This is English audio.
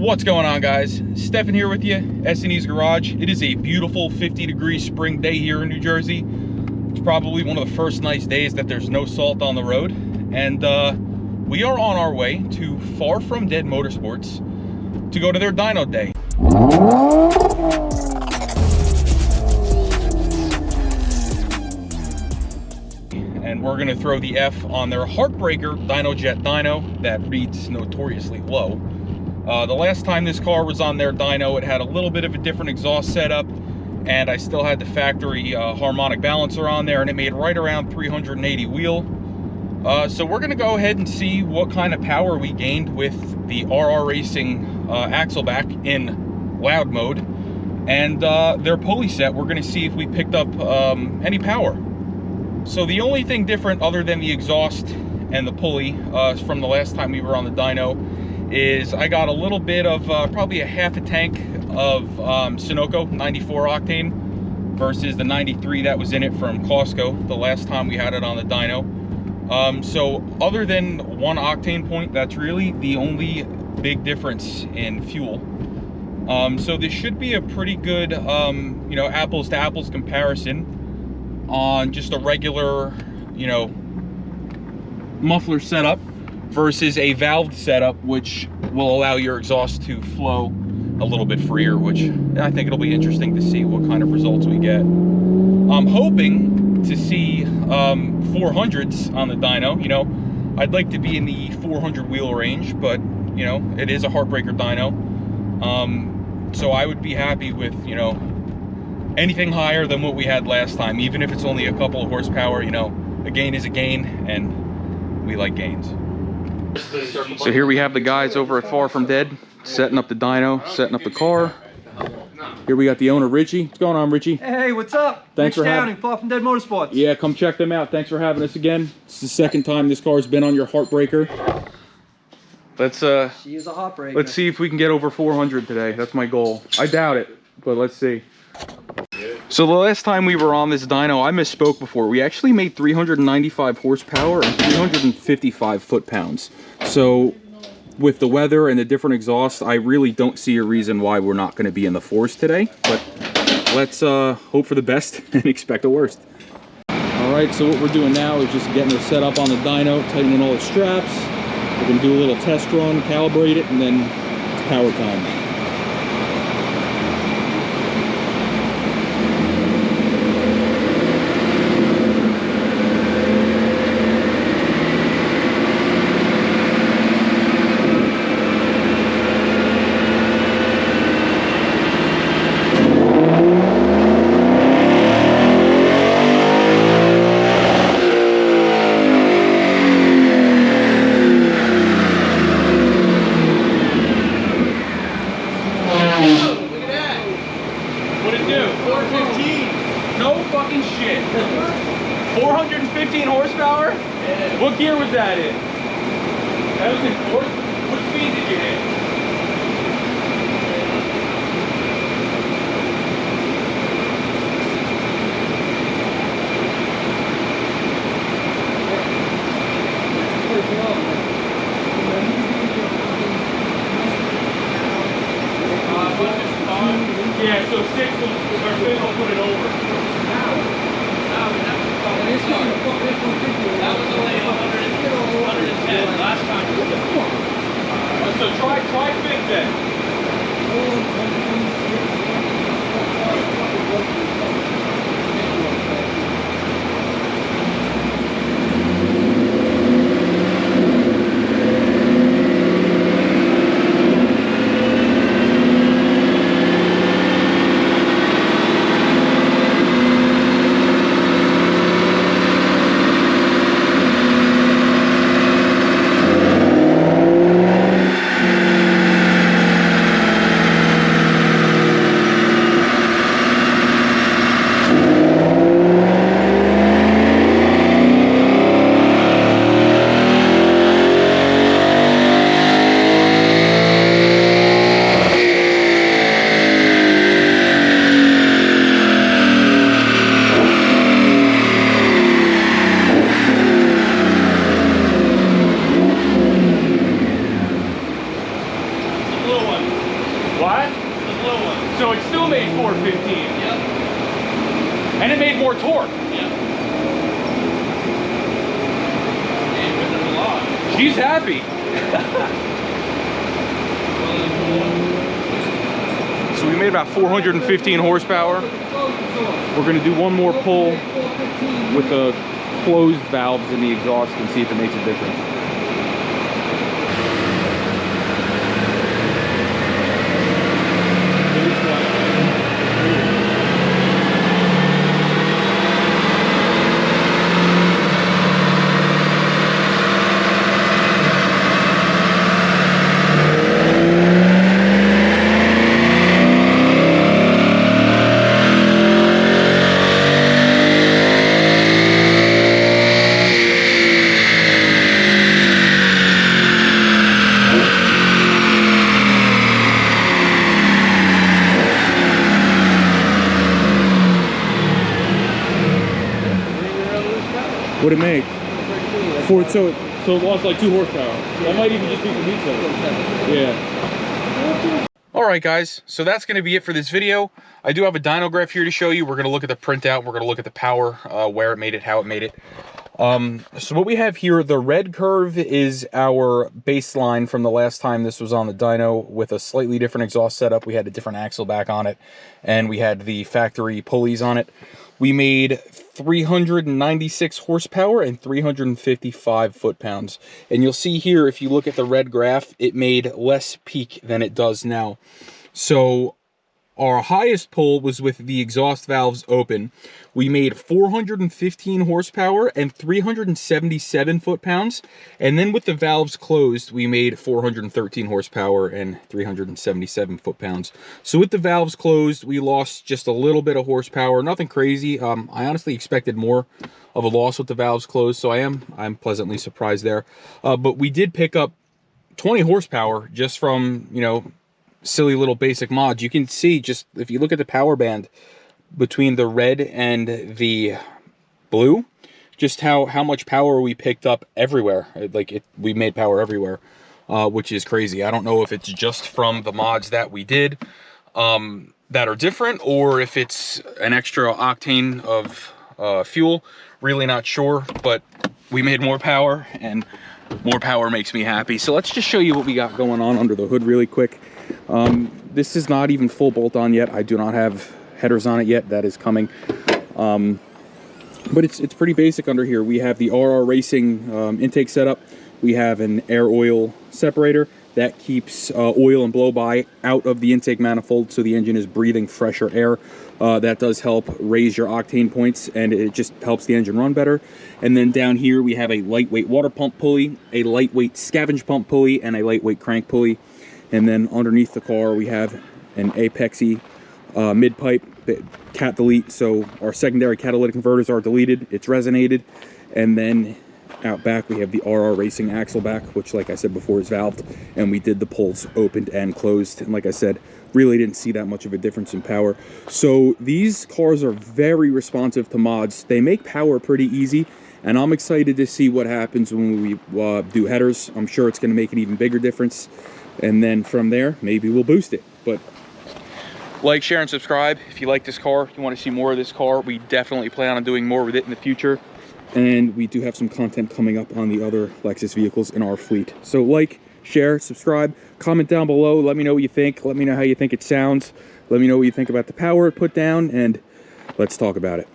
What's going on, guys? Stefan here with you, S&E's Garage. It is a beautiful 50-degree spring day here in New Jersey. It's probably one of the first nice days that there's no salt on the road. And we are on our way to Far From Dead Motorsports to go to their dyno day. And we're gonna throw the F on their Heartbreaker DynoJet dyno that reads notoriously low. The last time this car was on their dyno, it had a little bit of a different exhaust setup, and I still had the factory harmonic balancer on there, and it made right around 380 wheel. So we're gonna go ahead and see what kind of power we gained with the RR Racing axle back in loud mode, and their pulley set. We're gonna see if we picked up any power. So the only thing different other than the exhaust and the pulley from the last time we were on the dyno is I got a little bit of probably a half a tank of Sunoco 94 octane versus the 93 that was in it from Costco the last time we had it on the dyno. So other than 1 octane point, that's really the only big difference in fuel. So this should be a pretty good you know, apples to apples comparison on just a regular, you know, muffler setup versus a valved setup, which will allow your exhaust to flow a little bit freer, which I think it'll be interesting to see what kind of results we get. I'm hoping to see 400s on the dyno. You know, I'd like to be in the 400 wheel range, but you know, it is a Heartbreaker dyno. So I would be happy with, you know, anything higher than what we had last time, even if it's only a couple of horsepower. You know, a gain is a gain, and we like gains. So here we have the guys over at Far From Dead, setting up the dyno, setting up the car. Here we got the owner, Richie. What's going on, Richie? Hey, what's up? Thanks for having Far From Dead Motorsports. Yeah, come check them out. Thanks for having us again. It's the second time this car's been on your Heartbreaker. Let's She is a heartbreaker. let's see if we can get over 400 today. That's my goal. I doubt it, but let's see. So the last time we were on this dyno, I misspoke before. We actually made 395 horsepower and 355 foot-pounds. So with the weather and the different exhaust, I really don't see a reason why we're not going to be in the fours today. But let's hope for the best and expect the worst. All right, so what we're doing now is just getting her set up on the dyno, tightening all the straps. We're going to do a little test run, calibrate it, and then it's power time. What'd it do? 415. No fucking shit. 415 horsepower? Yeah. What gear was that in? That was in fourth? What speed did you hit? Yeah, so 6 will, or 5 will put it over. That was only 110 last time. So try 5 then. What? The blue one. So it still made 415. Yep. And it made more torque. Yep. And with the lot. She's happy. So we made about 415 horsepower. We're gonna do one more pull with the closed valves in the exhaust and see if it makes a difference. What'd it make? So it lost like 2 horsepower. That might even just be from heat soak. Yeah. All right, guys. So that's going to be it for this video. I do have a dyno graph here to show you. We're going to look at the printout. We're going to look at the power, where it made it, how it made it. So what we have here, the red curve is our baseline from the last time this was on the dyno with a slightly different exhaust setup. We had a different axle back on it, and we had the factory pulleys on it. We made 396 horsepower and 355 foot-pounds. And you'll see here, if you look at the red graph, it made less peak than it does now. So our highest pull was with the exhaust valves open. We made 415 horsepower and 377 foot-pounds. And then with the valves closed, we made 413 horsepower and 377 foot-pounds. So with the valves closed, we lost just a little bit of horsepower, nothing crazy. I honestly expected more of a loss with the valves closed, so I'm pleasantly surprised there. But we did pick up 20 horsepower just from, you know, silly little basic mods. You can see, just if you look at the power band between the red and the blue, just how much power we picked up everywhere. We made power everywhere, which is crazy. I don't know if it's just from the mods that we did that are different, or if it's an extra octane of fuel. Really not sure, but we made more power, and more power makes me happy. So let's just show you what we got going on under the hood really quick. This is not even full bolt on yet. I do not have headers on it yet. That is coming. But it's pretty basic under here. We have the RR Racing intake setup. We have an air oil separator that keeps oil and blow-by out of the intake manifold, so the engine is breathing fresher air. That does help raise your octane points, and it just helps the engine run better. And then down here we have a lightweight water pump pulley, a lightweight scavenge pump pulley, and a lightweight crank pulley. And then underneath the car we have an Apexy mid-pipe cat delete, so our secondary catalytic converters are deleted. It's resonated. And then out back we have the RR Racing axle back, which, like I said before, is valved, and we did the pulls opened and closed. And like I said, really didn't see that much of a difference in power. So these cars are very responsive to mods. They make power pretty easy, and I'm excited to see what happens when we do headers. I'm sure it's going to make an even bigger difference, and then from there maybe we'll boost it. But like, share, and subscribe if you like this car, if you want to see more of this car. We definitely plan on doing more with it in the future, and we do have some content coming up on the other Lexus vehicles in our fleet. So like, share, subscribe, comment down below. Let me know what you think. Let me know how you think it sounds. Let me know what you think about the power it put down, and let's talk about it.